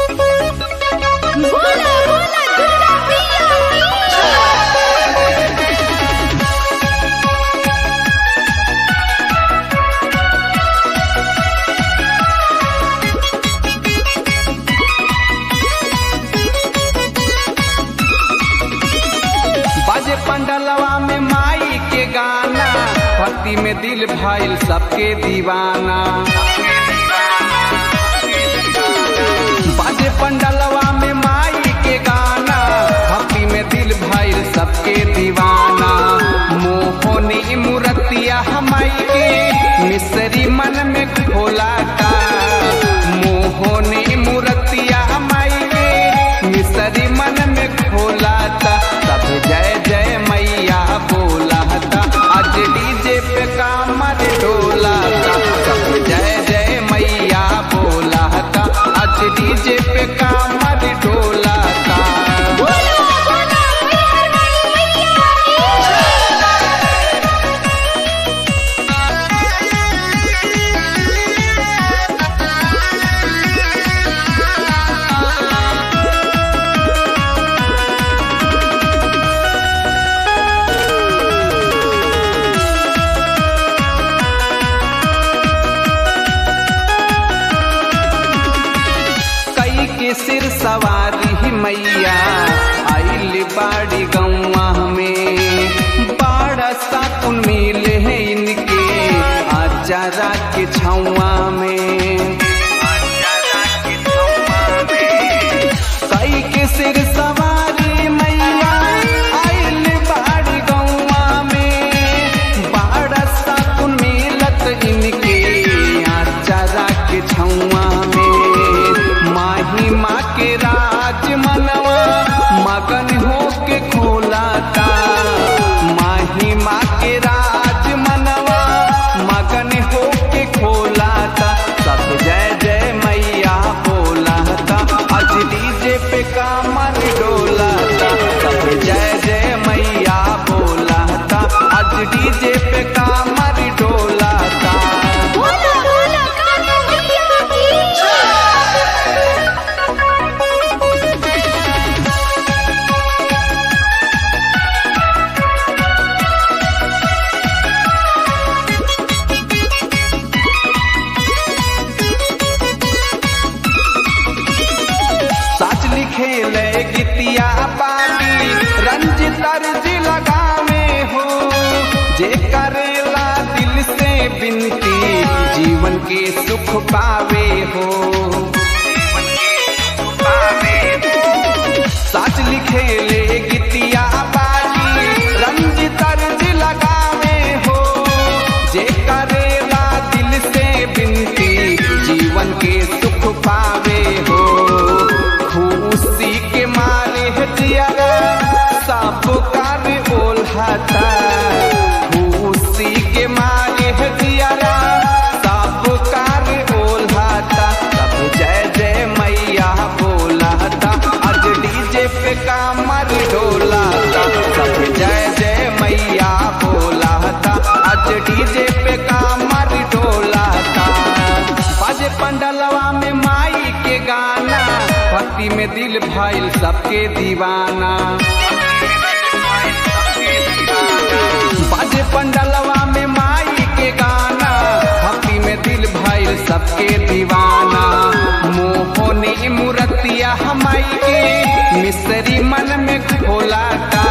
बोला बोला दुर्गा मैया बाजे पंडलवा में माई के गाना, भक्ति में दिल भाईल सबके दीवाना। बाजे पंडलवा में माई के गाना, भक्ति में दिल भाईल सबके दीवाना। मोहनी मूर्तिया हमाई के मिसरी मन में खोलाता। मोहनी मूर्तिया हमाई के मिसरी मन में खोलाता। सब जय जय मैया बोलाता, आज डीजे पे कामर डोलाता। सब जय जय मैया बोलाता, आज डीजे पे कामर डोलाता। बोला बोला मैया कई के सिर सवारी मैया आइल बाड़ी गौवा में। बाड़ा साकुन मिले है इनके आचारा के छौवा में। कई के सिर सवारी मैया आइल बाड़ी गौवा में। बाड़ा साकुन मिलत इनके आचारा के छौवा में। माही माँ के राज मनवा मगन हो के खोलाता। माही माँ के राज मनवा मगन हो के खोलाता। सब जय जय मैया बोलाता, आज डीजे पे कामर डोलाता। सब जय जय मैया बोलाता, आज डीजे पे कामर डोलाता। बोला बोला कान्हा मैया साच लिखे ले गीतिया पाली, रंजित अर्ज लगावे हो। जे करेला दिल से बिनती, जीवन के सुख पावे हो। साच लिखे ले गीतिया पाली, रंजित अर्ज लगावे हो। जे करेला दिल से बिनती, जीवन के सुख पावे हो। खुशी के मारे हथियारा सब कार्य ओल्हाता। खुशी के मारे हथियारा सब कार्य ओल्हाता। सब जय जय मैया बोलाता, आज डीजे पे कामर डोलाता। सब जय जय मैया बोलाता, आज डीजे पे कामर डोलाता। बाजे पंडलवा में माई के गाना, भक्ति में दिल भाईल सबके दीवाना। बाजे पंडलवा में माई के गाना, भक्ति में दिल भाईल सबके दीवाना। मोहनी मूर्तिया हमाई के मिसरी मन में खोलाता।